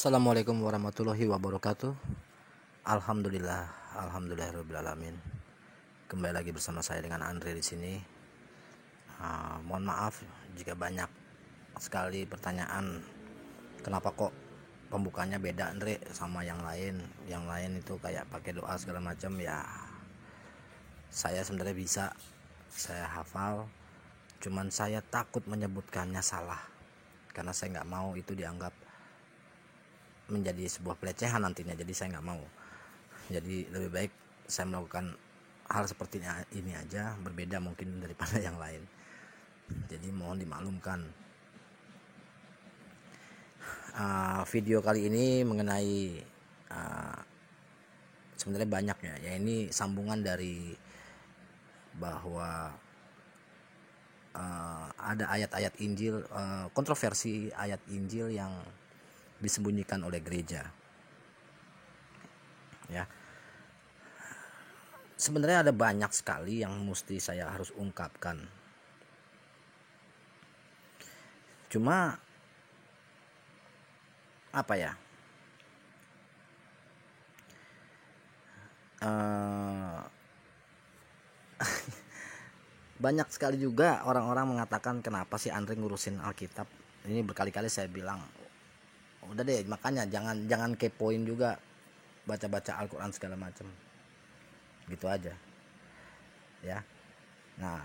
Assalamualaikum warahmatullahi wabarakatuh. Alhamdulillahirobbilalamin. Kembali lagi bersama saya dengan Andre di sini. Mohon maaf jika banyak sekali pertanyaan. Kenapa kok pembukanya beda Andre sama yang lain? Yang lain itu kayak pakai doa segala macam ya. Saya sebenarnya bisa, saya hafal. Cuman saya takut menyebutkannya salah karena saya nggak mau itu dianggap menjadi sebuah pelecehan nantinya. Jadi saya nggak mau. Jadi lebih baik saya melakukan hal seperti ini aja, berbeda mungkin daripada yang lain. Jadi mohon dimaklumkan. Video kali ini mengenai sebenarnya banyak ya. Ini sambungan dari bahwa ada ayat-ayat Injil, kontroversi ayat Injil yang disembunyikan oleh gereja. Ya. Sebenarnya ada banyak sekali yang mesti saya harus ungkapkan. Cuma apa ya? Banyak sekali juga orang-orang mengatakan kenapa sih Andre ngurusin Alkitab. Ini berkali-kali saya bilang, udah deh, makanya jangan kepoin juga baca-baca Al-Quran segala macam, gitu aja ya. Nah,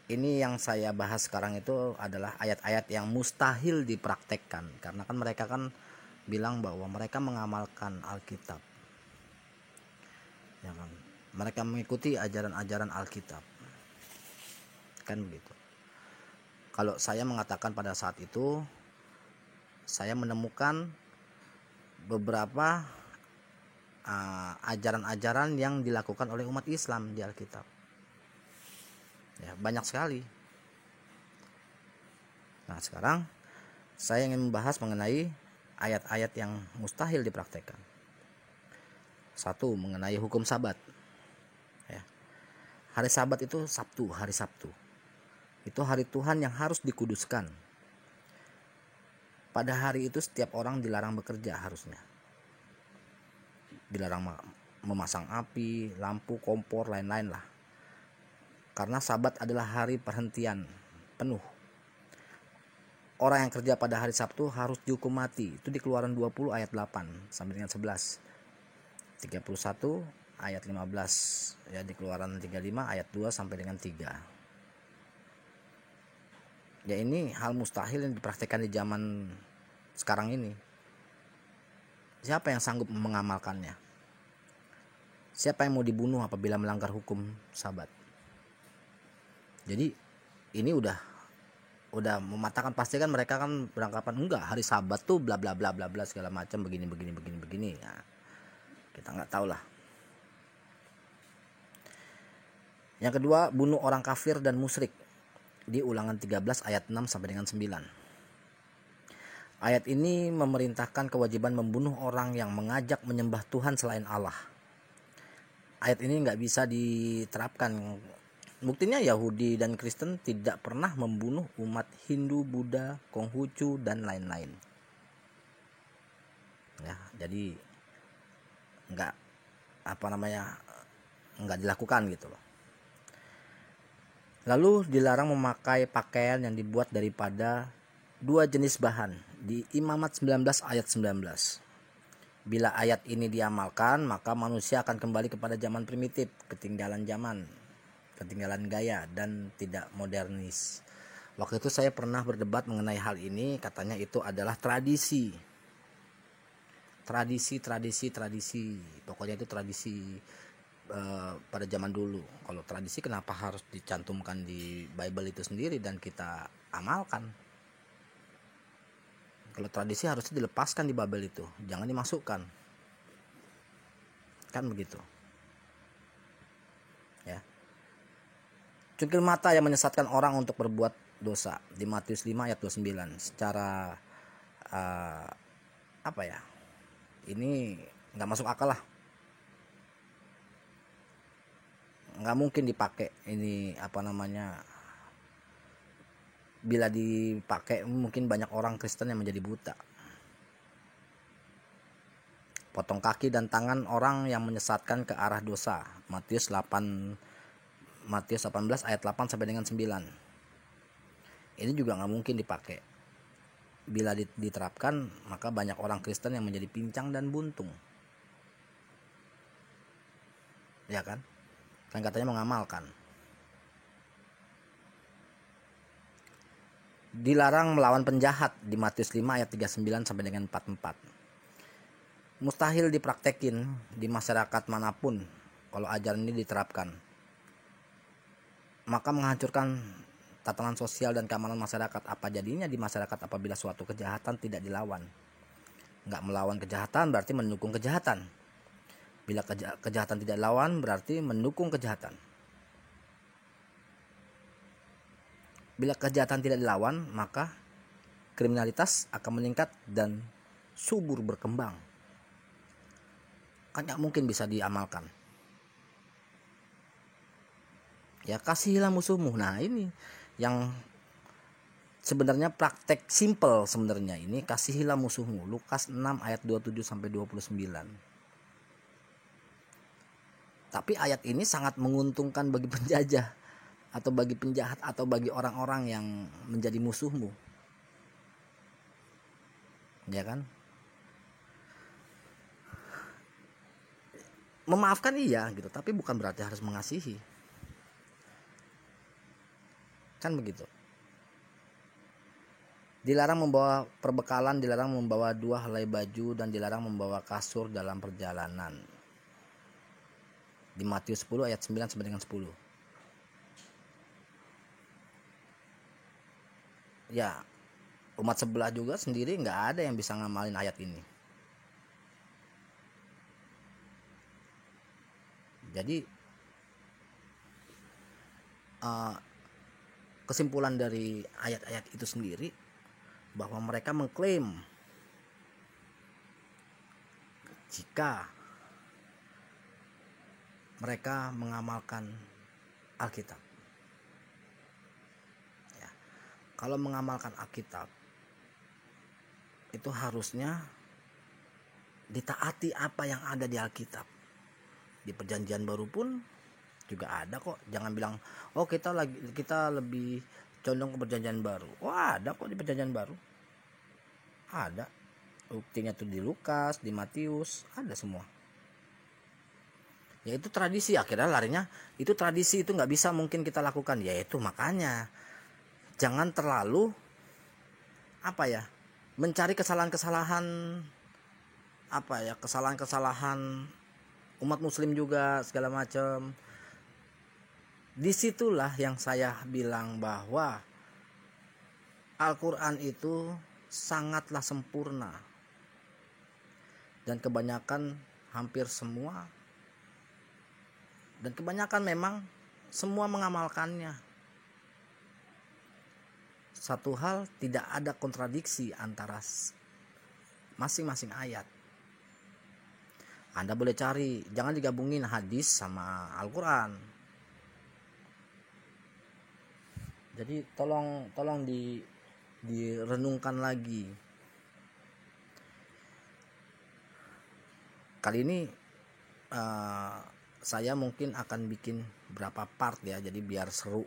ini yang saya bahas sekarang itu adalah ayat-ayat yang mustahil dipraktekkan, karena kan mereka kan bilang bahwa mereka mengamalkan Alkitab, ya kan? Mereka mengikuti ajaran-ajaran Alkitab, kan begitu. Kalau saya mengatakan pada saat itu saya menemukan beberapa ajaran-ajaran yang dilakukan oleh umat Islam di Alkitab. Ya, banyak sekali. Nah, sekarang saya ingin membahas mengenai ayat-ayat yang mustahil dipraktekkan. Satu, mengenai hukum Sabat. Ya. Hari Sabat itu Sabtu, hari Sabtu. Itu hari Tuhan yang harus dikuduskan. Pada hari itu setiap orang dilarang bekerja harusnya. Dilarang memasang api, lampu, kompor, lain-lain lah. Karena Sabat adalah hari perhentian penuh. Orang yang kerja pada hari Sabtu harus dihukum mati. Itu di Keluaran 20 ayat 8 sampai dengan 11. 31 ayat 15 ya, di Keluaran 35 ayat 2 sampai dengan 3. Ya, ini hal mustahil yang dipraktikkan di zaman sekarang ini. Siapa yang sanggup mengamalkannya? Siapa yang mau dibunuh apabila melanggar hukum Sabat? Jadi ini udah mematahkan. Pasti kan mereka kan beranggapan enggak, hari Sabat tuh bla bla bla bla bla segala macam, begini. Nah, kita nggak tahu lah. Yang kedua, bunuh orang kafir dan musyrik di Ulangan 13 ayat 6 sampai dengan 9. Ayat ini memerintahkan kewajiban membunuh orang yang mengajak menyembah Tuhan selain Allah. Ayat ini nggak bisa diterapkan. Buktinya Yahudi dan Kristen tidak pernah membunuh umat Hindu, Buddha, Konghucu, dan lain-lain. Ya, jadi nggak nggak dilakukan gitu loh. Lalu dilarang memakai pakaian yang dibuat daripada dua jenis bahan di Imamat 19 ayat 19. Bila ayat ini diamalkan, maka manusia akan kembali kepada zaman primitif, ketinggalan zaman, ketinggalan gaya, dan tidak modernis. Waktu itu saya pernah berdebat mengenai hal ini, katanya itu adalah tradisi. Pokoknya itu tradisi pada zaman dulu. Kalau tradisi kenapa harus dicantumkan di Bible itu sendiri dan kita amalkan? Kalau tradisi harusnya dilepaskan di Bible itu, jangan dimasukkan. Kan begitu. Ya. Cungkil mata yang menyesatkan orang untuk berbuat dosa di Matius 5 ayat 29. Secara ini nggak masuk akal lah. Nggak mungkin dipakai ini bila dipakai mungkin banyak orang Kristen yang menjadi buta. potong kaki dan tangan orang yang menyesatkan ke arah dosa. Matius 18 ayat 8 sampai dengan 9. Ini juga nggak mungkin dipakai. Bila diterapkan, maka banyak orang Kristen yang menjadi pincang dan buntung. Ya kan? Kan katanya mengamalkan. Dilarang melawan penjahat di Matius 5 ayat 39 sampai dengan 44. Mustahil dipraktekin di masyarakat manapun kalau ajaran ini diterapkan. Maka menghancurkan tatanan sosial dan keamanan masyarakat. Apa jadinya di masyarakat apabila suatu kejahatan tidak dilawan? Nggak melawan kejahatan berarti mendukung kejahatan. Bila kejahatan tidak dilawan berarti mendukung kejahatan. Bila kejahatan tidak dilawan, maka kriminalitas akan meningkat dan subur berkembang. Kan nggak mungkin bisa diamalkan. Ya, kasihilah musuhmu. Nah, ini yang sebenarnya praktek simple sebenarnya ini, kasihilah musuhmu. Lukas 6 ayat 27 sampai 29. Tapi ayat ini sangat menguntungkan bagi penjajah atau bagi penjahat atau bagi orang-orang yang menjadi musuhmu. Ya kan? Memaafkan iya gitu, tapi bukan berarti harus mengasihi. Kan begitu. Dilarang membawa perbekalan, dilarang membawa 2 helai baju, dan dilarang membawa kasur dalam perjalanan. Di Matius 10 ayat 9 sampai dengan 10. Ya, umat sebelah juga sendiri nggak ada yang bisa ngamalin ayat ini. Jadi kesimpulan dari ayat-ayat itu sendiri bahwa mereka mengklaim jika mereka mengamalkan Alkitab. Ya, kalau mengamalkan Alkitab itu harusnya ditaati apa yang ada di Alkitab. Di Perjanjian Baru pun juga ada kok. Jangan bilang oh kita lebih condong ke Perjanjian Baru. Wah, ada kok di Perjanjian Baru. Ada. Buktinya tuh di Lukas, di Matius, ada semua. Ya itu tradisi, akhirnya larinya itu tradisi, itu nggak bisa mungkin kita lakukan. Ya itu makanya jangan terlalu mencari kesalahan-kesalahan kesalahan-kesalahan umat muslim juga segala macam. Disitulah yang saya bilang bahwa Al-Quran itu sangatlah sempurna dan hampir semua dan kebanyakan memang semua mengamalkannya. Satu hal, tidak ada kontradiksi antara masing-masing ayat. Anda boleh cari, jangan digabungin hadis sama Al-Quran. Jadi tolong direnungkan lagi. Kali ini saya mungkin akan bikin berapa part ya, jadi biar seru.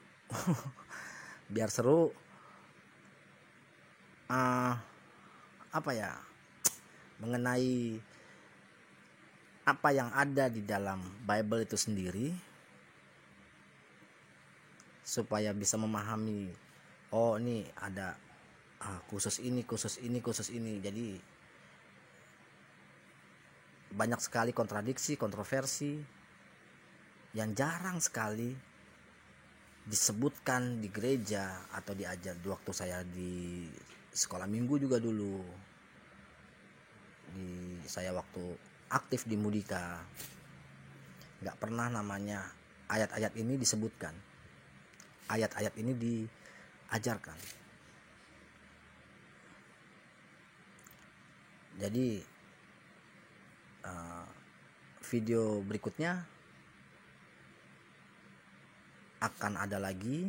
Biar seru. Mengenai apa yang ada di dalam Bible itu sendiri, supaya bisa memahami, oh ini ada khusus ini. Jadi banyak sekali kontradiksi, kontroversi yang jarang sekali disebutkan di gereja atau diajar. Waktu saya di sekolah minggu juga dulu, saya waktu aktif di Mudika, nggak pernah namanya ayat-ayat ini disebutkan, ayat-ayat ini diajarkan. Jadi video berikutnya akan ada lagi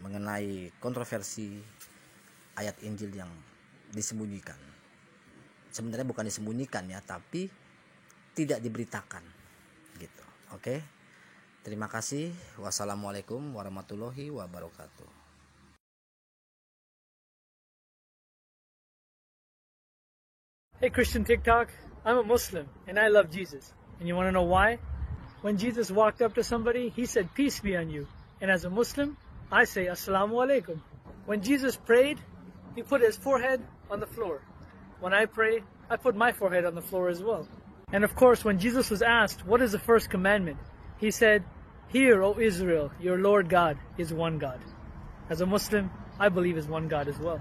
mengenai kontroversi ayat Injil yang disembunyikan. sebenarnya bukan disembunyikan ya, tapi tidak diberitakan gitu. Oke. Terima kasih. Wassalamualaikum warahmatullahi wabarakatuh. Hey Christian TikTok, I'm a Muslim and I love Jesus. And you want to know why? When Jesus walked up to somebody, he said, "Peace be on you." And as a Muslim, I say, "Assalamu alaikum." When Jesus prayed, he put his forehead on the floor. When I pray, I put my forehead on the floor as well. And of course, when Jesus was asked, what is the first commandment? He said, "Hear, O Israel, your Lord God is one God." As a Muslim, I believe is one God as well.